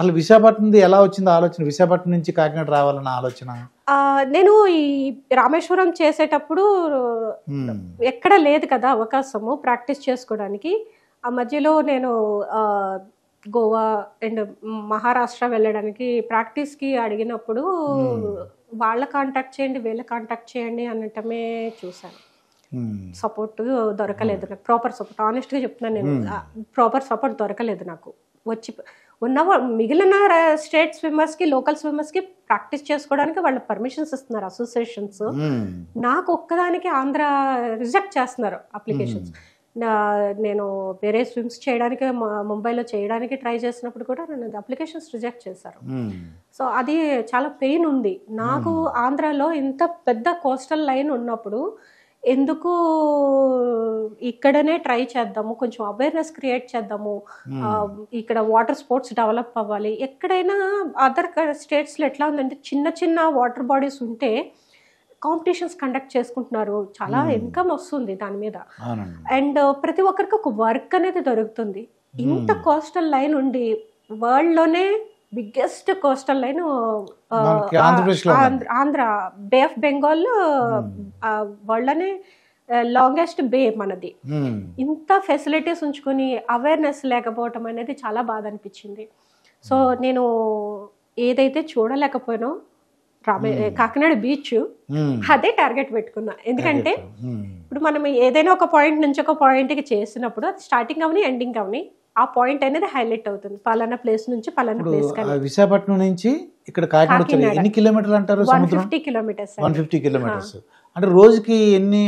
అసలు విశాఖపట్నం నుండి ఎలా వచ్చింది ఆలోచన, విశాఖపట్నం నుంచి కాకినాడ రావాలన్న ఆలోచన? నేను ఈ రామేశ్వరం చేసేటప్పుడు ఎక్కడ లేదు కదా అవకాశము ప్రాక్టీస్ చేసుకోవడానికి. ఆ మధ్యలో నేను గోవా అండ్ మహారాష్ట్ర వెళ్ళడానికి ప్రాక్టీస్కి అడిగినప్పుడు వాళ్ళ కాంటాక్ట్ చేయండి వీళ్ళ కాంటాక్ట్ చేయండి అనటమే చూశాను. సపోర్ట్ దొరకలేదు నాకు, ప్రాపర్ సపోర్ట్. ఆనెస్ట్గా చెప్తున్నాను, నేను ప్రాపర్ సపోర్ట్ దొరకలేదు నాకు. వచ్చి ఉన్న మిగిలిన స్టేట్ స్విమ్మర్స్కి లోకల్ స్విమ్మర్స్కి ప్రాక్టీస్ చేసుకోవడానికి వాళ్ళు పర్మిషన్స్ ఇస్తున్నారు అసోసియేషన్స్. నాకు ఒక్కదానికి ఆంధ్ర రిజెక్ట్ చేస్తున్నారు అప్లికేషన్స్. నేను వేరే స్విమ్స్ చేయడానికి ముంబైలో చేయడానికి ట్రై చేసినప్పుడు కూడా నన్ను అప్లికేషన్స్ రిజెక్ట్ చేశారు. సో అది చాలా పెయిన్ ఉంది నాకు. ఆంధ్రాలో ఇంత పెద్ద కోస్టల్ లైన్ ఉన్నప్పుడు ఎందుకు ఇక్కడనే ట్రై చేద్దాము, కొంచెం అవేర్నెస్ క్రియేట్ చేద్దాము, ఇక్కడ వాటర్ స్పోర్ట్స్ డెవలప్ అవ్వాలి. ఎక్కడైనా అదర్ స్టేట్స్లో ఎట్లా ఉందంటే చిన్న చిన్న వాటర్ బాడీస్ ఉంటే కాంపిటీషన్స్ కండక్ట్ చేసుకుంటున్నారు, చాలా ఇన్కమ్ వస్తుంది దాని మీద, అండ్ ప్రతి ఒక్కరికి ఒక వర్క్ అనేది దొరుకుతుంది. ఇంత కోస్టల్ లైన్ ఉండి వరల్డ్లోనే biggest coastal line Andhra, bay of Bengal వరల్డ్లోనే లాంగెస్ట్ బే మనది. ఇంత ఫెసిలిటీస్ ఉంచుకొని అవేర్నెస్ లేకపోవటం అనేది చాలా బాధ అనిపించింది. సో నేను ఏదైతే చూడలేకపోయినా కాకినాడ బీచ్ అదే టార్గెట్ పెట్టుకున్నా. ఎందుకంటే ఇప్పుడు మనం ఏదైనా ఒక పాయింట్ నుంచి ఒక పాయింట్కి చేసినప్పుడు అది స్టార్టింగ్ అవని ఎండింగ్ అవని ఆ పాయింట్ అనేది హైలైట్ అవుతుంది, పలానా ప్లేస్ నుంచి పలానా ప్లేస్. విశాఖపట్నం నుంచి ఇక్కడ కాకినాడ ఎన్ని కిలోమీటర్లు అంటారు? 150 కిలోమీటర్స్. 150 కిలోమీటర్స్ అంటే రోజుకి ఎన్ని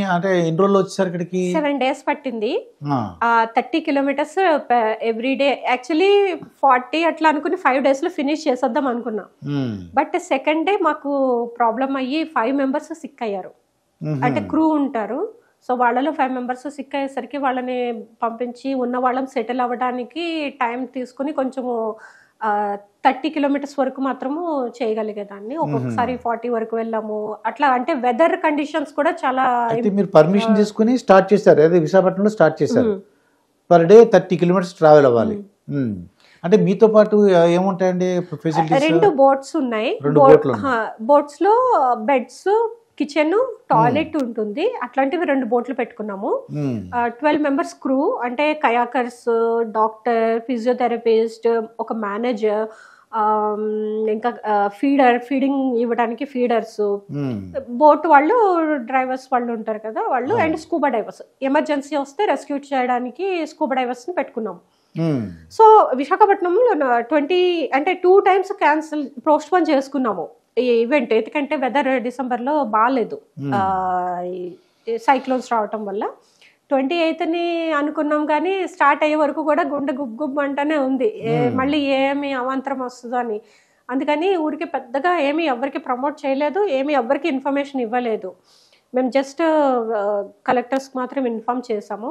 రోజులు వచ్చేసరికి ఇక్కడికి 7 days పట్టింది. 30 కిలోమీటర్స్ ఎవ్రీ డే. యాక్చువల్లీ 40 అట్లా అనుకుని 5 days లో ఫినిష్ చేసేద్దాం అనుకున్నాం. బట్ సెకండ్ డే మాకు ప్రాబ్లం అయ్యి 5 members సిక్ అయ్యారు. అంటే క్రూ ఉంటారు, సో వాళ్ళలో 5 members సిక్ అయ్యేసరికి వాళ్ళని పంపించి ఉన్న వాళ్ళని సెటిల్ అవ్వడానికి టైం తీసుకుని కొంచెము 30 kilometers వరకు మాత్రము చేయగలిగేదాన్ని. ఒక్కొక్కసారి 40 వరకు వెళ్ళాము అట్లా. అంటే వెదర్ కండిషన్స్ కూడా చాలా. మీరు పర్మిషన్ తీసుకుని స్టార్ట్ చేశారు, అదే విశాఖపట్నంలో స్టార్ట్ చేశారు. పర్ డే 30 kilometers ట్రావెల్ అవ్వాలి. అంటే మీతో పాటు ఏముంటాయండి ఫెసిలిటీస్? 2 boats ఉన్నాయి. బోట్స్ లో బెడ్స్, కిచెన్, టాయిలెట్ ఉంటుంది. అట్లాంటివి 2 boats పెట్టుకున్నాము. 12 members క్రూ, అంటే కయాకర్స్, డాక్టర్, ఫిజియోథెరపిస్ట్, ఒక మేనేజర్, ఇంకా ఫీడింగ్ ఇవ్వడానికి ఫీడర్స్, బోట్ వాళ్ళు, డ్రైవర్స్ వాళ్ళు ఉంటారు కదా వాళ్ళు, అండ్ స్కూబా డైవర్స్. ఎమర్జెన్సీ వస్తే రెస్క్యూ చేయడానికి స్కూబా డైవర్స్ ని పెట్టుకున్నాము. సో విశాఖపట్నంలో 2 times పోస్ట్పోన్ చేసుకున్నాము ఈ ఈవెంట్. ఎందుకంటే వెదర్ డిసెంబర్లో బాగాలేదు, సైక్లోన్స్ రావటం వల్ల. 28ని అనుకున్నాం కానీ స్టార్ట్ అయ్యే వరకు కూడా గుండె గుబ్ అంటూనే ఉంది, మళ్ళీ ఏమి అవాంతరం వస్తుందో అని. అందుకని ఊరికి పెద్దగా ఏమి ఎవరికి ప్రమోట్ చేయలేదు, ఏమి ఎవరికి ఇన్ఫర్మేషన్ ఇవ్వలేదు. మేము జస్ట్ కలెక్టర్స్కి మాత్రం ఇన్ఫార్మ్ చేసాము.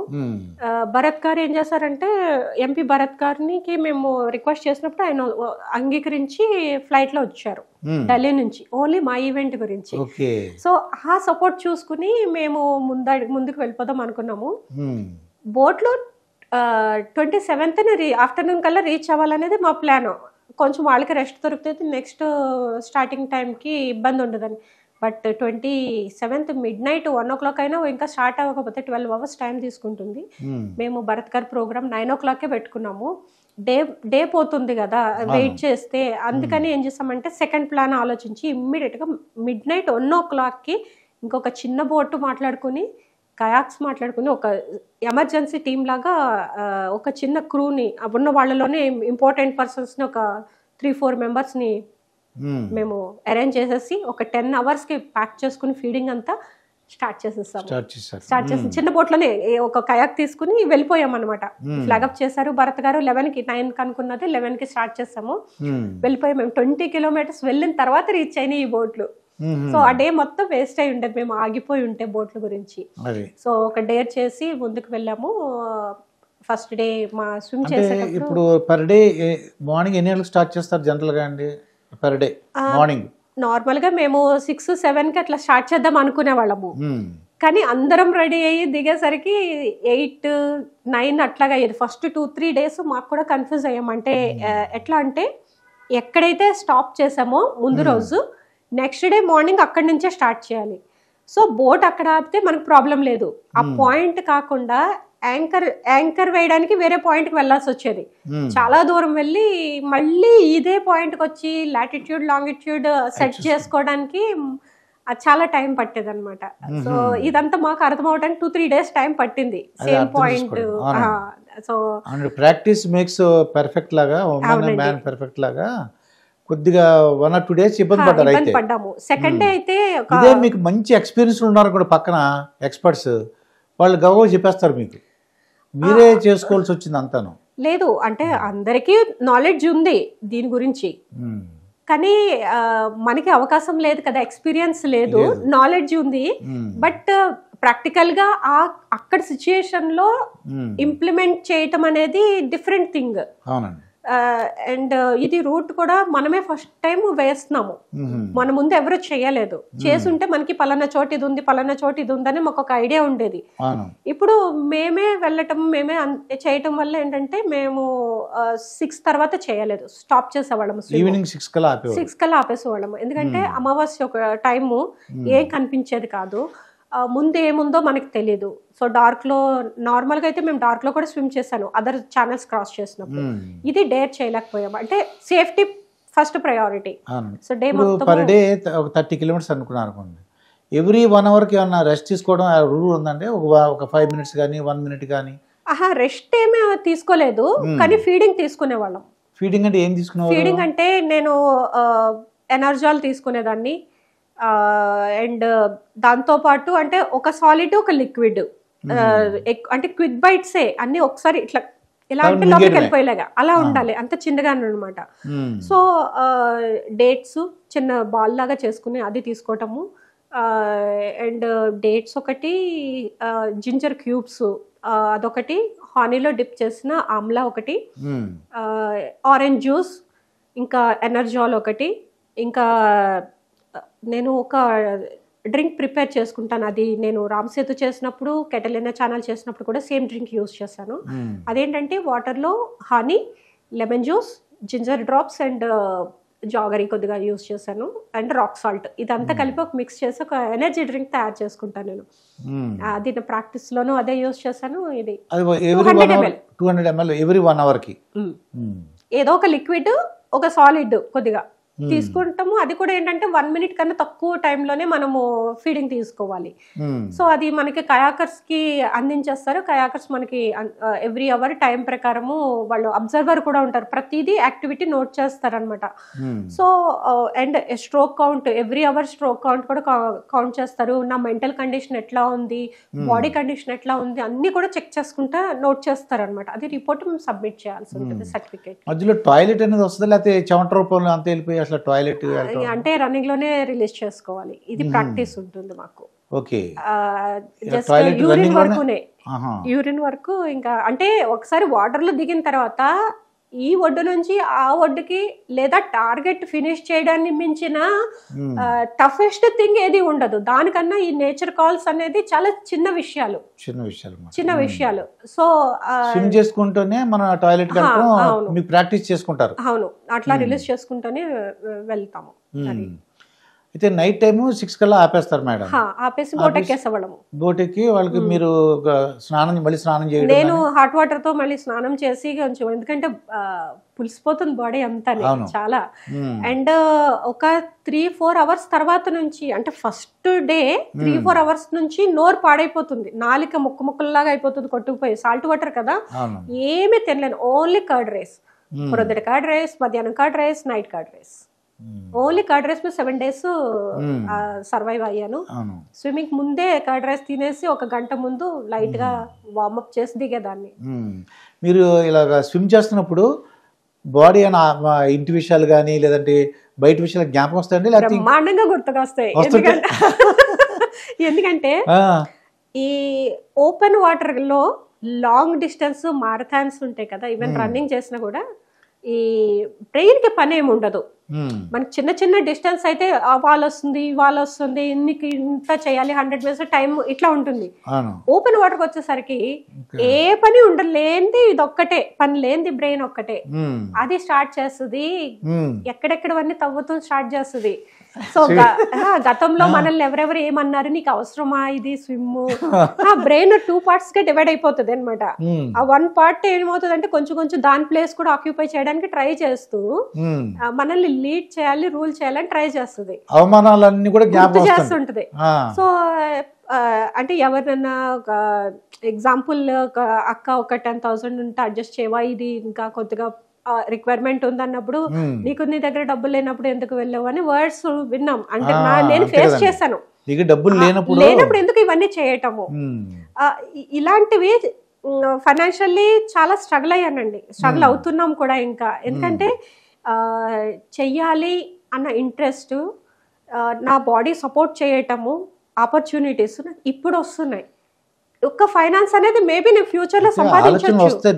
భరత్ గారు ఏం చేశారంటే, ఎంపీ భరత్ గారికి మేము రిక్వెస్ట్ చేసినప్పుడు ఆయన అంగీకరించి ఫ్లైట్లో వచ్చారు ఢిల్లీ నుంచి, ఓన్లీ మా ఈవెంట్ గురించి. సో ఆ సపోర్ట్ చూసుకుని మేము ముందుకు వెళ్ళిపోదాం అనుకున్నాము. బోట్లో 27th ఆఫ్టర్నూన్ కల్లా రీచ్ అవ్వాలనేది మా ప్లాన్. కొంచెం వాళ్ళకి రెస్ట్ దొరికితే నెక్స్ట్ స్టార్టింగ్ టైంకి ఇబ్బంది ఉండదని. బట్ 27th midnight 1 o'clock అయినా ఇంకా స్టార్ట్ అవ్వకపోతే 12 hours టైం తీసుకుంటుంది. మేము భరత్ గారి ప్రోగ్రామ్ 9 o'clock పెట్టుకున్నాము. డే పోతుంది కదా వెయిట్ చేస్తే. అందుకని ఏం చేస్తామంటే సెకండ్ ప్లాన్ ఆలోచించి ఇమ్మీడియట్గా midnight 1 o'clock ఇంకొక చిన్న బోటు మాట్లాడుకుని, కయాక్స్ మాట్లాడుకుని, ఒక ఎమర్జెన్సీ టీమ్ లాగా ఒక చిన్న క్రూని, ఉన్న వాళ్ళలోనే ఇంపార్టెంట్ పర్సన్స్ని ఒక 3-4 members మేము అరేంజ్ చేసేసి ఒక 10 hours ప్యాక్ చేసుకుని ఫీడింగ్ అంతా స్టార్ట్ చేసి చిన్న బోట్లోనే ఒక కయాక్ తీసుకుని వెళ్ళిపోయాం అనమాట. ఫ్లాగప్ చేశారు భరత్ గారు. 9కి అనుకున్నది 11కి స్టార్ట్ చేసాము. వెళ్ళిపోయాం మేము. 20 kilometers వెళ్ళిన తర్వాత రీచ్ అయినాయి ఈ బోట్లు. సో ఆ డే మొత్తం వేస్ట్ అయి ఉండేది మేము ఆగిపోయి ఉంటే బోట్ల గురించి. సో ఒక డేర్ చేసి ముందుకు వెళ్ళాము. ఫస్ట్ డే మా స్విమ్ చేసేటప్పుడు. ఇప్పుడు పర్ డే మార్నింగ్ ఎన్ని గంటలకు స్టార్ట్ చేస్తారు జనరల్ గా అండి? పర్ డే మార్నింగ్ నార్మల్ గా మేము 6-7కి అట్లా స్టార్ట్ చేద్దాం అనుకునే వాళ్ళము. కానీ అందరం రెడీ అయ్యి దిగేసరికి 8-9 అట్లాగా అయ్యేది. ఫస్ట్ 2-3 days మాకు కూడా కన్ఫ్యూజ్ అయ్యాం. అంటే ఎట్లా అంటే ఎక్కడైతే స్టాప్ చేసామో ముందు రోజు నెక్స్ట్ డే మార్నింగ్ అక్కడి నుంచే స్టార్ట్ చేయాలి. సో బోట్ అక్కడ ఆపితే మనకు ప్రాబ్లం లేదు. ఆ పాయింట్ కాకుండా యాంకర్ వేయడానికి వేరే పాయింట్కి వెళ్ళాల్సి వచ్చేది. చాలా దూరం వెళ్ళి మళ్ళీ ఇదే పాయింట్కి వచ్చి లాటిట్యూడ్ లాంగిట్యూడ్ సెట్ చేసుకోవడానికి అది చాలా టైం పట్టేది అనమాట. సో ఇదంతా మాకు అర్థం అవడానికి 2-3 days టైం పట్టింది. Same point. So practice makes perfect లాగా, మ్యాన్ పర్ఫెక్ట్ లాగా కొద్దిగా 1 or 2 days ఇబ్బంది పడ్డారు. అయితే పడ్డాము. సెకండ్ డే అయితే ఇదే మీకు మంచి ఎక్స్పీరియన్స్ ఉన్నారు కూడా పక్కన ఎక్స్పర్ట్స్, వాళ్ళు గవ్వ చెప్పేస్తారు మీకు, మీరే చేసుకోవాల్సి వచ్చింది అంతాను. లేదు అంటే అందరికీ నాలెడ్జ్ ఉంది దీని గురించి, కానీ మనకి అవకాశం లేదు కదా, ఎక్స్పీరియన్స్ లేదు, నాలెడ్జ్ ఉంది. బట్ ప్రాక్టికల్ గా అక్కడ సిచ్యుయేషన్ లో ఇంప్లిమెంట్ చేయటం అనేది డిఫరెంట్ థింగ్. అండ్ ఇది రూట్ కూడా మనమే ఫస్ట్ టైం వేస్తున్నాము. మన ముందు ఎవరు చేయలేదు. చేసుంటే మనకి పలానా చోటు ఇది ఉంది, పలానా చోటు ఇది ఉందని మాకు ఒక ఐడియా ఉండేది. ఇప్పుడు మేమే వెళ్ళటం, మేమే చేయటం వల్ల ఏంటంటే మేము 6 తర్వాత చేయలేదు, స్టాప్ చేసేవాళ్ళము. ఈవినింగ్ 6 కల్లా ఆపేసేవాళ్ళము. ఎందుకంటే అమావాస్య ఒక టైము ఏం కనిపించేది కాదు, ముందు ఏముందో మనకి తెలియదు. సో డార్క్ లో నార్మల్ గా అయితే మేము డార్క్ లో కూడా స్విమ్ చేశాను అదర్ ఛానల్స్ క్రాస్ చేసినప్పుడు. ఇది డేర్ చేయలేకపోయాము, అంటే safety first priority. So day మొత్తం పర్ డే 30 kilometers అనుకున్నారు అనుకోండి. ఎవ్రీ 1 hour కి ఏమన్నా రెస్ట్ తీసుకోవడం రూల్ ఉందంటే ఒక 5 minutes కానీ 1 minute కానీ? రెస్ట్ ఏమీ తీసుకోలేదు, కానీ ఫీడింగ్ తీసుకునే వాళ్ళం. ఫీడింగ్ అంటే ఏం తీసుకునేవాళ్ళు? ఫీడింగ్ అంటే నేను ఎనర్జాల్ తీసుకునేదాన్ని, అండ్ దాంతో పాటు అంటే ఒక సాలిడ్ ఒక లిక్విడ్, అంటే క్విక్ బైట్సే అన్ని ఒకసారి ఇట్లా ఇలా అంటే లోపలికి వెళ్ళిపోయేలాగా అలా ఉండాలి, అంత చిన్నగా అనమాట. సో డేట్స్ చిన్న బాల్ లాగా చేసుకుని అది తీసుకోవటము, అండ్ డేట్స్ ఒకటి, జింజర్ క్యూబ్స్ అదొకటి, హానీలో డిప్ చేసిన ఆమ్లా ఒకటి, ఆరెంజ్ జ్యూస్, ఇంకా ఎనర్జాల్ ఒకటి, ఇంకా నేను ఒక డ్రింక్ ప్రిపేర్ చేసుకుంటాను. అది నేను రామ్ సేతు చేసినప్పుడు, కెటలినా ఛానల్ చేసినప్పుడు కూడా సేమ్ డ్రింక్ యూజ్ చేశాను. అదేంటంటే వాటర్లో honey, lemon juice, ginger drops and jaggery కొద్దిగా యూజ్ చేశాను, అండ్ రాక్ సాల్ట్. ఇదంతా కలిపి ఒక మిక్స్ చేసి ఒక ఎనర్జీ డ్రింక్ తయారు చేసుకుంటాను నేను. అది నా ప్రాక్టీస్ లోనూ అదే యూజ్ చేశాను. ఇది 200 ml ఎవ్రీ 1 hour కి ఏదో ఒక లిక్విడ్, ఒక సాలిడ్ కొద్దిగా తీసుకుంటాము. అది కూడా ఏంటంటే 1 minute కన్నా తక్కువ టైంలోనే మనము ఫీడింగ్ తీసుకోవాలి. సో అది మనకి కయాకర్స్ కి అందించేస్తారు. కయాకర్స్ మనకి ఎవ్రీ అవర్ టైం ప్రకారము వాళ్ళు అబ్జర్వర్ కూడా ఉంటారు, ప్రతిదీ యాక్టివిటీ నోట్ చేస్తారు అనమాట. So and stroke count, every hour stroke count కూడా కౌంట్ చేస్తారు. నా మెంటల్ కండిషన్ ఎట్లా ఉంది, బాడీ కండిషన్ ఎట్లా ఉంది అన్ని కూడా చెక్ చేసుకుంటా నోట్ చేస్తారు అనమాట. అది రిపోర్ట్ మేము సబ్మిట్ చేయాల్సి ఉంటుంది, సర్టిఫికేట్. మధ్యలో టాయిలెట్ అనేది వస్తుంది, లేకపోతే చెమట రూపంలో అంత వెళ్ళిపోయి అసలు టాయిలెట్ అంటే రన్నింగ్ లోనే రిలీజ్ చేసుకోవాలి. ఇది ప్రాక్టీస్ ఉంటుంది మాకు. ఓకే, జస్ట్ యూరిన్ వరకునే, యూరిన్ వరకు. ఇంకా అంటే ఒకసారి వాటర్ లో దిగిన తర్వాత ఈ ఒడ్డు నుంచి ఆ ఒడ్డుకి లేదా టార్గెట్ ఫినిష్ చేయడాన్ని మించిన టఫెస్ట్ థింగ్ ఏది ఉండదు. దానికన్నా ఈ నేచర్ కాల్స్ అనేది చాలా చిన్న విషయాలు. సో స్విమ్ చేసుకుంటూనే మన టాయిలెట్ మీరు ప్రాక్టీస్ చేసుకుంటారు. అవును, అట్లా రిలీజ్ చేసుకుంటూనే వెళ్తాము. అయితే నైట్ టైం 6 కల్లా ఆపేస్తారు మేడం? ఆపేసి బోట్ ఎక్కేసేవాళ్ళము. బోట్ ఎక్కి వాళ్ళకి మీరు మళ్ళీ స్నానం చేయడం? నేను హాట్ వాటర్ తో మళ్ళీ స్నానం చేసి కొంచెం, ఎందుకంటే పులిసిపోతుంది బాడీ అంతా చాలా. అండ్ ఒక 3-4 hours తర్వాత నుంచి, అంటే ఫస్ట్ డే 3-4 hours నుంచి నోరు పాడైపోతుంది, నాలిక ముక్కలాగా అయిపోతుంది, కొట్టుకుపోయి. సాల్ట్ వాటర్ కదా, ఏమీ తినలేను. ఓన్లీ కర్డ్ రైస్, పొద్దుట కర్డ్ రైస్, మధ్యాహ్నం curd rice, night curd rice. Only curd rice మీద 7 days సర్వైవ్ అయ్యాను. స్విమ్మింగ్ ముందే కర్డ్ రైస్ తినేసి 1 గంట ముందు లైట్ గా వార్మప్ చేసి దిగేదాన్ని. మీరు ఇలాగా స్విమ్ చేస్తున్నప్పుడు బాడీ ఇంటి విషయాలు కానీ లేదంటే బయట విషయాలు జ్ఞాపకం వస్తాయండి? బ్రహ్మాండంగా గుర్తుకొస్తాయి. ఎందుకంటే ఈ ఓపెన్ వాటర్ లో లాంగ్ డిస్టెన్స్ మారథాన్స్ ఉంటాయి కదా, ఈవెన్ రన్నింగ్ చేసినా కూడా ఈ బ్రెయిన్కి పని ఏమి ఉండదు. మనకి చిన్న చిన్న డిస్టెన్స్ అయితే వాల్ వస్తుంది ఇన్నికి ఇంత చేయాలి 100 minutes టైం ఇట్లా ఉంటుంది. ఓపెన్ వాటర్కి వచ్చేసరికి ఏ పని ఉండలేంది, ఇది ఒక్కటే పని లేనిది బ్రెయిన్ ఒక్కటే. అది స్టార్ట్ చేస్తుంది, ఎక్కడెక్కడవన్నీ తవ్వుతూ స్టార్ట్ చేస్తుంది. సో గతంలో మనల్ని ఎవరెవరు ఏమన్నారు, నీకు అవసరమా ఇది స్విమ్, బ్రెయిన్ 2 parts గా డివైడ్ అయిపోతుంది అనమాట. ఆ 1 part ఏమవుతుంది అంటే కొంచెం కొంచెం దాని ప్లేస్ కూడా ఆక్యుపై చేయడానికి ట్రై చేస్తూ మనల్ని లీడ్ చేయాలి, రూల్ చేయాలని ట్రై చేస్తుంది, అవమానాలన్నీ కూడా జ్ఞాపకం చేస్తుంటది. సో అంటే ఎవరినన్నా ఒక ఎగ్జాంపుల్ అక్క ఒక 10,000 ఉంటే అడ్జస్ట్ చేయవా, ఇది ఇంకా కొద్దిగా రిక్వైర్మెంట్ ఉందన్నప్పుడు, నీకు నీ దగ్గర డబ్బులు లేనప్పుడు ఎందుకు వెళ్ళావు అని వర్డ్స్ విన్నాం. అంటే నేను ఫేస్ చేశాను, డబ్బులు లేనప్పుడు ఎందుకు ఇవన్నీ చేయటము. ఇలాంటివి ఫైనాన్షియల్లీ చాలా స్ట్రగుల్ అయ్యానండి, స్ట్రగుల్ అవుతున్నాం కూడా ఇంకా. ఎందుకంటే చెయ్యాలి అన్న ఇంట్రెస్ట్, నా బాడీ సపోర్ట్ చేయటము, ఆపర్చునిటీస్ ఇప్పుడు వస్తున్నాయి. ఒక్క ఫైనాన్స్ అనేది మేబీ నేను ఫ్యూచర్ లో సంపాదించవచ్చు.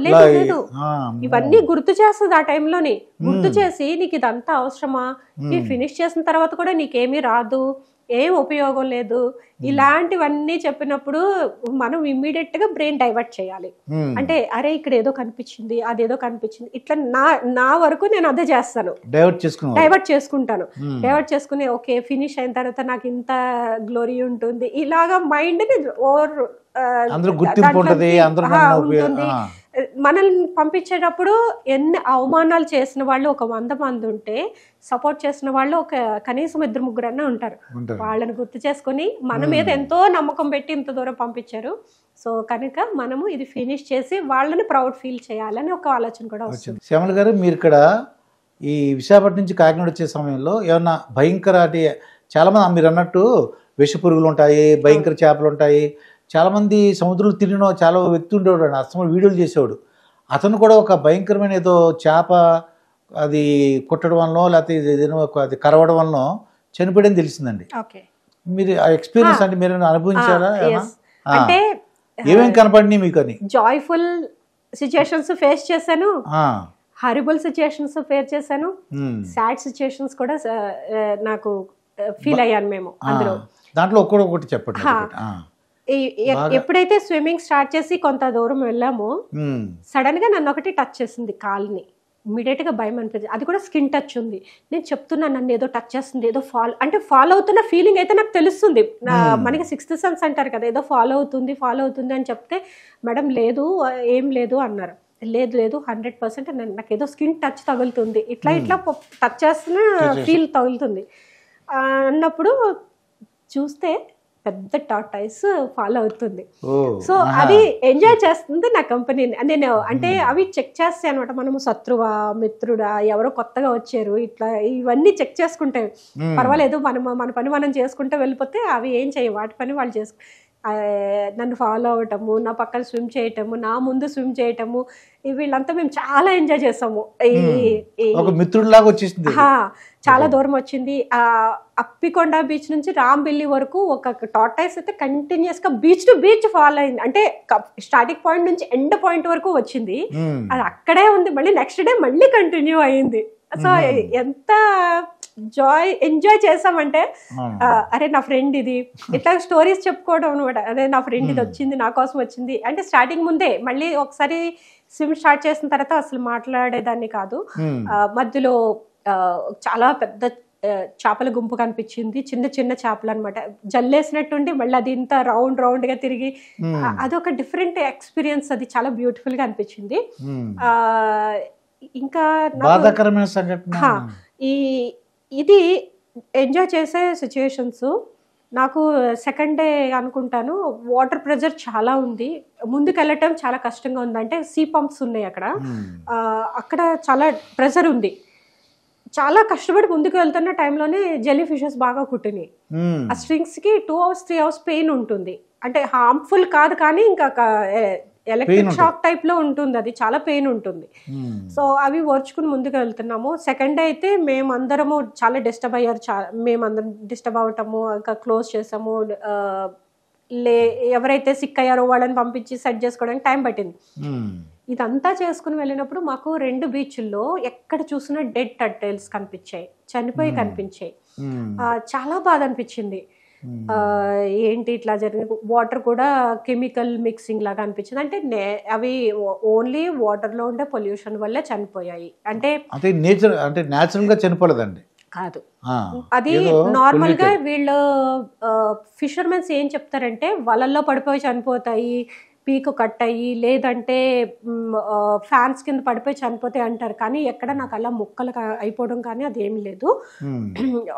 లేదు, ఇవన్నీ గుర్తు చేస్తుంది ఆ టైంలోని. గుర్తు చేసి నీకు ఇదంతా అవసరమా, నీ ఫినిష్ చేసిన తర్వాత కూడా నీకేమీ రాదు, ఏం ఉపయోగం లేదు, ఇలాంటివన్నీ చెప్పినప్పుడు మనం ఇమ్మీడియట్ గా బ్రెయిన్ డైవర్ట్ చేయాలి. అంటే అరే ఇక్కడ ఏదో కనిపించింది, అదేదో కనిపించింది, ఇట్లా నా వరకు నేను అదే చేస్తాను, డైవర్ట్ చేసుకుంటాను. డైవర్ట్ చేసుకుని ఓకే ఫినిష్ అయిన తర్వాత నాకు ఇంత గ్లోరీ ఉంటుంది, ఇలాగా మైండ్ ని ఉంటుంది. మనల్ని పంపించేటప్పుడు ఎన్ని అవమానాలు చేసిన వాళ్ళు ఒక 100 మంది ఉంటే, సపోర్ట్ చేసిన వాళ్ళు ఒక కనీసం 2-3 అన్నా ఉంటారు. వాళ్ళని గుర్తు చేసుకుని మన మీద ఎంతో నమ్మకం పెట్టి ఇంత దూరం పంపించారు, సో కనుక మనము ఇది ఫినిష్ చేసి వాళ్ళని ప్రౌడ్ ఫీల్ చేయాలని ఒక ఆలోచన కూడా వస్తుంది. శ్యామల గారు, మీరు ఇక్కడ ఈ విశాఖపట్నం నుంచి కాకినాడ వచ్చే సమయంలో ఏమన్నా భయంకర, చాలా మంది మీరు అన్నట్టు విష పురుగులు ఉంటాయి, భయంకర చేపలు ఉంటాయి, చాలా మంది సముద్రంలో తిరిగిన చాలా వ్యక్తి ఉండేవాడు, అసలు వీడియోలు చేసేవాడు. అతను కూడా ఒక భయంకరమైన ఏదో చేప అది కుట్టడం వల్ల లేకపోతే ఏదైనా అది కరవడం వల్ల చనిపోయడం తెలిసిందండి. మీరు ఆ ఎక్స్పీరియన్స్ అంటే మీరు అనుభవించారా? అంటే ఏమేం కనపడినాయి మీకు? అని జాయ్ఫుల్ సిచ్యుయేషన్స్ ఫేస్ చేశాను, హారిబుల్ సిచ్యుయేషన్స్ ఫేస్ చేశాను, సాడ్ సిచ్యుయేషన్స్ కూడా నాకు ఫీల్ అయ్యాను మేము అందులో. దాంట్లో ఒక్కొక్కటి చెప్పండి. ఎప్పుడైతే స్విమ్మింగ్ స్టార్ట్ చేసి కొంత దూరం వెళ్ళామో సడన్ గా నన్ను ఒకటి టచ్ చేసింది కాల్ని. ఇమీడియట్ గా భయం అనిపించింది, అది కూడా స్కిన్ టచ్ ఉంది. నేను చెప్తున్నా నన్ను ఏదో టచ్ చేస్తుంది, ఏదో ఫాలో అవుతున్న ఫీలింగ్ అయితే నాకు తెలుస్తుంది. మనకి 6th సెన్స్ అంటారు కదా, ఏదో ఫాలో అవుతుంది అని చెప్తే మేడం లేదు ఏం లేదు అన్నారు. లేదు 100% నాకు ఏదో స్కిన్ టచ్ తగులుతుంది, ఇట్లా టచ్ చేస్తున్న ఫీల్ తగులుతుంది అన్నప్పుడు చూస్తే పెద్ద టార్టాయిస్ ఫాలో అవుతుంది. సో అది ఎంజాయ్ చేస్తుంది నా కంపెనీని. నేను అంటే అవి చెక్ చేస్తాయి అనమాట, మనము శత్రువా మిత్రుడా, ఎవరో కొత్తగా వచ్చారు, ఇట్లా ఇవన్నీ చెక్ చేసుకుంటాయి. పర్వాలేదు మన పని మనం చేసుకుంటూ వెళ్ళిపోతే అవి ఏం చేయవు, వాటి పని వాళ్ళు నన్ను ఫాలో అవటము, నా పక్కన స్విమ్ చేయటము, నా ముందు స్విమ్ చేయటము, వీళ్ళంతా మేము చాలా ఎంజాయ్ చేసాము. మిత్రుడిలాగా వచ్చేసింది. చాలా దూరం వచ్చింది. అప్పికొండ బీచ్ నుంచి రాంబిల్లి వరకు ఒక టార్టాయిస్ అయితే కంటిన్యూస్ గా బీచ్ టు బీచ్ ఫాలో అయింది. అంటే స్టార్టింగ్ పాయింట్ నుంచి ఎండ్ పాయింట్ వరకు వచ్చింది, అది అక్కడే ఉంది. మళ్ళీ నెక్స్ట్ డే మళ్ళీ కంటిన్యూ అయింది. సో ఎంత ఎంజాయ్ చేసామంటే, అరే నా ఫ్రెండ్ ఇది, ఇట్లా స్టోరీస్ చెప్పుకోవడం అనమాట. అదే నా ఫ్రెండ్ ఇది వచ్చింది, నా కోసం వచ్చింది అంటే స్టార్టింగ్ ముందే. మళ్ళీ ఒకసారి స్విమ్ స్టార్ట్ చేసిన తర్వాత అసలు మాట్లాడేదాన్ని కాదు. మధ్యలో చాలా పెద్ద చేపల గుంపు కనిపించింది, చిన్న చిన్న చేపలు అనమాట, జల్లేసినట్టుండి మళ్ళీ అది ఇంత రౌండ్ గా తిరిగి, అదొక డిఫరెంట్ ఎక్స్పీరియన్స్. అది చాలా బ్యూటిఫుల్ గా అనిపించింది. ఇంకా ఇది ఎంజాయ్ చేసే సిచ్యుయేషన్స్. నాకు సెకండ్ డే అనుకుంటాను, వాటర్ ప్రెజర్ చాలా ఉంది, ముందుకు వెళ్ళటం చాలా కష్టంగా ఉంది. అంటే సీ పంప్స్ ఉన్నాయి అక్కడ చాలా ప్రెజర్ ఉంది. చాలా కష్టపడి ముందుకు వెళ్తున్న టైంలోనే జెల్లీ ఫిషెస్ బాగా కుట్టినాయి. ఆ స్ట్రింగ్స్ కి 2 hours 3 hours పెయిన్ ఉంటుంది. అంటే హార్మ్ఫుల్ కాదు కానీ ఇంకా ఎలక్ట్రిక్ షాక్ టైప్ లో ఉంటుంది, అది చాలా పెయిన్ ఉంటుంది. సో అవి ఓర్చుకుని ముందుకు వెళ్తున్నాము. సెకండ్ డే అయితే మేమందరము చాలా డిస్టర్బ్ అయ్యారు, మేమందరం డిస్టర్బ్ అవటము, ఇంకా క్లోజ్ చేసాము, ఎవరైతే సిక్ అయ్యారో వాళ్ళని పంపించి సెట్ చేసుకోవడానికి టైం పట్టింది. ఇదంతా చేసుకుని వెళ్ళినప్పుడు మాకు 2 బీచ్ల్లో ఎక్కడ చూసినా డెడ్ టర్టిల్స్ కనిపించాయి, చనిపోయి కనిపించాయి. చాలా బాధ అనిపించింది. ఏంటి ఇట్లా జరిగింది. వాటర్ కూడా కెమికల్ మిక్సింగ్ లాగా అనిపించింది. అంటే అవి ఓన్లీ వాటర్ లో ఉండే పొల్యూషన్ వల్లే చనిపోయాయి. అంటే నేచర్ అంటే న్యాచురల్ గా చనిపోలేదండి కాదు, అది నార్మల్ గా వీళ్ళు ఫిషర్మెన్స్ ఏం చెప్తారంటే వలల్లో పడిపోయి చనిపోతాయి, పీకు కట్ అయ్యి, లేదంటే ఫ్యాన్స్ కింద పడిపోయి చనిపోతాయి అంటారు. కానీ ఎక్కడ నాకు అలా ముక్కలు అయిపోవడం కానీ అదేమి లేదు.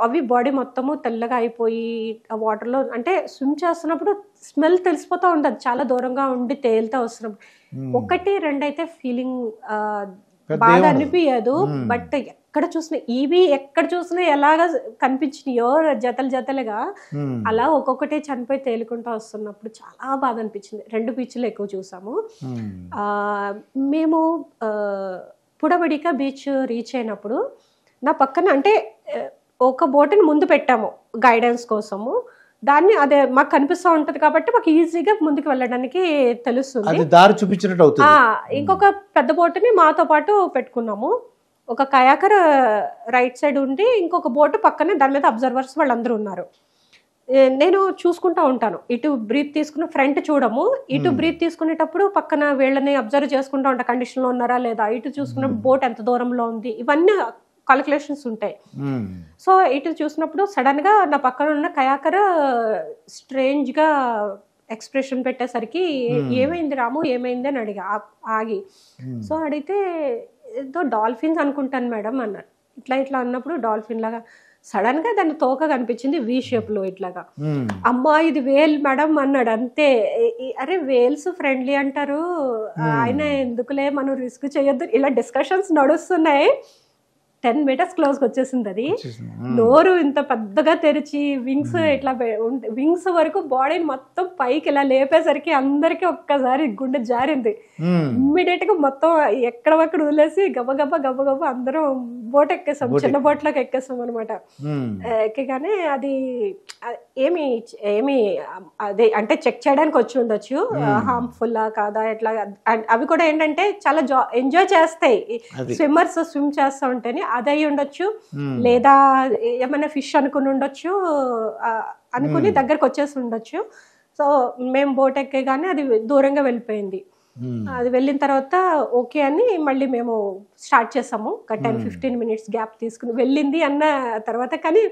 అవి బాడీ మొత్తము తెల్లగా అయిపోయి వాటర్లో అంటే స్విమ్ చేస్తున్నప్పుడు స్మెల్ తెలిసిపోతూ ఉంటుంది, చాలా దూరంగా ఉండి తేలుతూ వస్తున్నప్పుడు. 1-2 అయితే ఫీలింగ్ బాగా అనిపించదు. బట్ ఎక్కడ చూసినా ఎలాగా కనిపించినాయో జతలుగా అలా ఒక్కొక్కటే చనిపోయి తేలుకుంటూ వస్తున్నప్పుడు చాలా బాధ అనిపించింది. 2 బీచ్లు ఎక్కువ చూసాము. మేము పుడబడిక బీచ్ రీచ్ అయినప్పుడు నా పక్కన అంటే ఒక బోటుని ముందు పెట్టాము గైడెన్స్ కోసము. దాన్ని అదే మాకు కనిపిస్తూ ఉంటది కాబట్టి మాకు ఈజీగా ముందుకు వెళ్ళడానికి తెలుస్తుంది, దారి చూపించినట్టు అవుతుంది. ఇంకొక పెద్ద బోటుని మాతో పాటు పెట్టుకున్నాము. ఒక కయాకర్ రైట్ సైడ్ ఉండి ఇంకొక బోటు పక్కనే, దాని మీద అబ్జర్వర్స్ వాళ్ళందరూ ఉన్నారు. నేను చూసుకుంటా ఉంటాను, ఇటు బ్రీత్ తీసుకుని ఫ్రంట్ చూడము, ఇటు బ్రీత్ తీసుకునేటప్పుడు పక్కన వీళ్ళని అబ్జర్వ్ చేసుకుంటా ఉంటా, కండిషన్లో ఉన్నారా లేదా, ఇటు చూసుకున్నప్పుడు బోట్ ఎంత దూరంలో ఉంది, ఇవన్నీ కాలిక్యులేషన్స్ ఉంటాయి. సో ఇటు చూసినప్పుడు సడన్ గా నా పక్కన ఉన్న కయాకర్ స్ట్రేంజ్ గా ఎక్స్ప్రెషన్ పెట్టేసరికి ఏమైంది రాము, ఏమైంది అని అడిగా ఆగి. సో అడిగితే ఏదో డాల్ఫిన్స్ అనుకుంటాను మేడం అన్నారు. ఇట్లా అన్నప్పుడు డాల్ఫిన్ లాగా సడన్ గా దాని తోక కనిపించింది వి షేప్ లో ఇట్లాగా. అమ్మా ఇది వేల్ మేడం అన్నాడు. అంతే. అరే వేల్స్ ఫ్రెండ్లీ అంటారు, ఆయన ఎందుకులే మనం రిస్క్ చేయొద్దు, ఇలా డిస్కషన్స్ నడుస్తున్నాయి. 10 meters క్లోజ్కి వచ్చేసింది. అది నోరు ఇంత పెద్దగా తెరిచి వింగ్స్ వరకు బాడీని మొత్తం పైకి ఇలా లేపేసరికి అందరికి ఒక్కసారి గుండె జారింది. ఇమ్మీడియట్ గా మొత్తం ఎక్కడక్కడ వదిలేసి గబగబా అందరం బోట్ ఎక్కేసాం, చిన్న బోట్లోకి ఎక్కేసాం అనమాట. ఎక్కగానే అది ఏమి అదే అంటే చెక్ చేయడానికి వచ్చి ఉండొచ్చు, హార్మ్ఫుల్ కాదా ఎట్లా. అవి కూడా ఏంటంటే చాలా ఎంజాయ్ చేస్తాయి స్విమ్మర్స్, స్విమ్ చేస్తూ ఉంటేనే. అది అయి ఉండొచ్చు, లేదా ఏమైనా ఫిష్ అనుకుని ఉండొచ్చు, అనుకుని దగ్గరకు వచ్చేసి ఉండొచ్చు. సో మేము బోట్ ఎక్కగానే అది దూరంగా వెళ్ళిపోయింది. అది వెళ్ళిన తర్వాత ఓకే అని మళ్ళీ మేము స్టార్ట్ చేసాము. ఒక 10-15 minutes గ్యాప్ తీసుకుని వెళ్ళింది అన్న తర్వాత. కానీ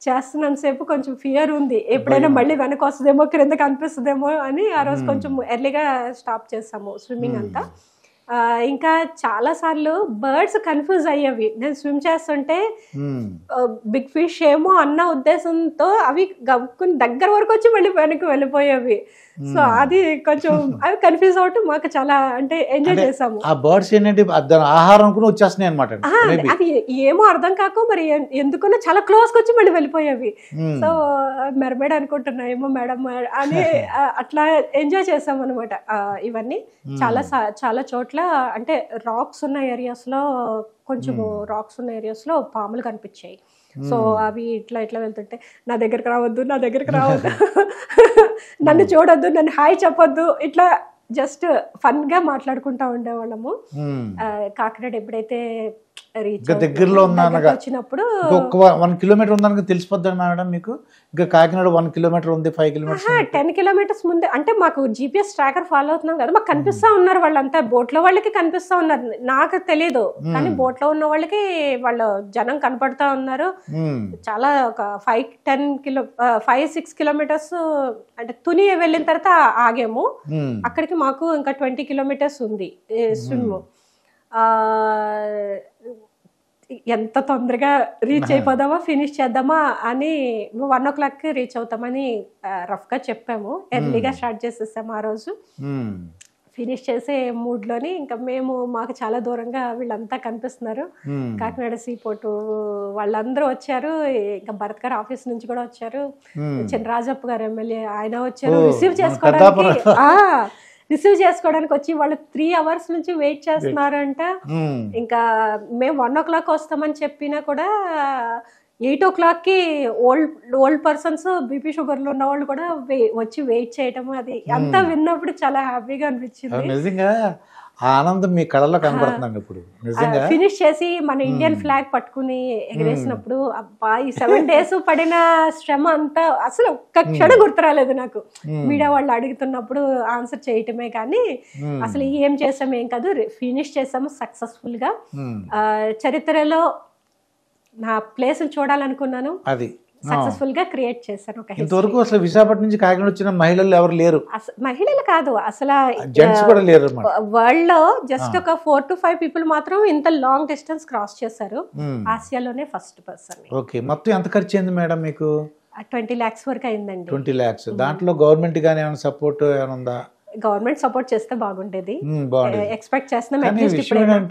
చేస్తున్నంతసేపు కొంచెం ఫియర్ ఉంది, ఎప్పుడైనా మళ్ళీ వెనక వస్తుందేమో, క్రిందకి అనిపిస్తుందేమో అని ఆ రోజు కొంచెం ఎర్లీగా స్టాప్ చేసాము స్విమ్మింగ్ అంతా. ఇంకా చాలా సార్లు బర్డ్స్ కన్ఫ్యూజ్ అయ్యేవి. నేను స్విమ్ చేస్తుంటే బిగ్ ఫిష్ ఏమో అన్న ఉద్దేశంతో అవి గబ్బుకుని దగ్గర వరకు వచ్చి మళ్ళీ వెనక్కి వెళ్ళిపోయేవి. సో అది కొంచెం అవి కన్ఫ్యూజ్ అవుతూ మాకు చాలా అంటే ఎంజాయ్ చేసాము. ఆ బర్డ్స్ ఏంటంటే ఆహారం కూడా వచ్చేస్తున్నాయి అన్నమాట. అది ఏమో అర్థం కాక మరి ఎందుకన్నా చాలా క్లోజ్ వచ్చి మళ్ళీ వెళ్ళిపోయేవి. సో మెర్మైడ్ అనుకుంటున్నా ఏమో మేడం అని అట్లా ఎంజాయ్ చేసాం అనమాట. ఇవన్నీ చాలా చోట్ల అంటే రాక్స్ ఉన్న ఏరియాస్ లో, కొంచెము రాక్స్ ఉన్న ఏరియాస్ లో పాములు కనిపించాయి. సో అవి ఇట్లా వెళ్తుంటే నా దగ్గరకు రావద్దు నన్ను చూడొద్దు, నన్ను హాయ్ చెప్పొద్దు, ఇట్లా జస్ట్ ఫన్ గా మాట్లాడుకుంటా ఉండేవాళ్ళము. కాకినాడ ఎప్పుడైతే దగ్గరలో వచ్చినప్పుడు 1 kilometer ఉందని తెలిసిపోద్ది మేడం మీకు. ఇంకా కాకినాడ 1 kilometer ఉంది, 5 kilometers, 10 kilometers ముందే. అంటే మాకు GPS ట్రాకర్ ఫాలో అవుతున్నాం కదా, మాకు కనిపిస్తా ఉన్నారు వాళ్ళంతా. బోట్ లో వాళ్ళకి కనిపిస్తా ఉన్నారు, నాకు తెలియదు. కానీ బోట్ లో ఉన్న వాళ్ళకి వాళ్ళ జనం కనపడతా ఉన్నారు. చాలా ఒక 5-6 kilometers అంటే తుని వెళ్ళిన తర్వాత ఆగాము. అక్కడికి మాకు ఇంకా 20 kilometers ఉంది స్విమ్. ఎంత తొందరగా రీచ్ అయిపోదామా, ఫినిష్ చేద్దామా అని 1 o'clock రీచ్ అవుతామని రఫ్ గా చెప్పాము. ఎర్లీగా స్టార్ట్ చేసేసాము ఆ రోజు. ఫినిష్ చేసే మూడ్ లోని ఇంకా మాకు చాలా దూరంగా వీళ్ళంతా కనిపిస్తున్నారు. కాకినాడ సీపోర్ట్ వాళ్ళందరూ వచ్చారు. ఇంకా భరత్ గారు ఆఫీస్ నుంచి కూడా వచ్చారు. చినరాజప్ప గారు ఎమ్మెల్యే ఆయన వచ్చారు రిసీవ్ చేసుకోవడానికి వచ్చి వాళ్ళు 3 hours నుంచి వెయిట్ చేస్తున్నారంట. ఇంకా మేము 1 o'clock వస్తామని చెప్పినా కూడా 8 o'clockకి ఓల్డ్ పర్సన్స్ బీపీ షుగర్లు ఉన్న వాళ్ళు కూడా వచ్చి వెయిట్ చేయటం, అది అంతా విన్నప్పుడు చాలా హ్యాపీగా అనిపించింది. నిజంగా ఆ ఆనందం మీ కళలో కనబడుతున్నాను ఇప్పుడు నిజంగా. ఫినిష్ చేసి మన ఇండియన్ ఫ్లాగ్ పట్టుకుని ఎగరేసినప్పుడు అబ్బా ఈ 7 days పడిన శ్రమ అంతా అసలు ఒక్క క్షణం గుర్తు రాలేదు నాకు. మీడియా వాళ్ళు అడుగుతున్నప్పుడు ఆన్సర్ చేయటమే కానీ అసలు ఏం చేసాము ఏం కాదు, ఫినిష్ చేసాము సక్సెస్ఫుల్ గా. చరిత్రలో నా ప్లేస్ చూడాలనుకున్నాను, అది సక్సెస్ఫుల్ గా క్రియేట్ చేశాను. ఇంతవరకు అసలు విశాఖపట్నం నుంచి కాకినాడ వచ్చిన మహిళలు ఎవరు లేరు, మహిళలు కాదు అసలు జెంట్స్ కూడా లేరు. వరల్డ్ లో జస్ట్ ఒక 4 to 5 people మాత్రం ఇంత లాంగ్ డిస్టెన్స్ క్రాస్ చేశారు. ఆసియాలోనే ఫస్ట్ పర్సన్. ఓకే, మొత్తం ఎంత ఖర్చు అయింది మేడం మీకు? 20 lakhs వరకు అయిందండి. 20 lakhs. దాంట్లో గవర్నమెంట్ గానీ ఏమైనా సపోర్ట్ ఏమైనా ఉందా? గవర్నమెంట్ సపోర్ట్ చేస్తే బాగుండేది, ఎక్స్పెక్ట్ చేస్తున్నాం.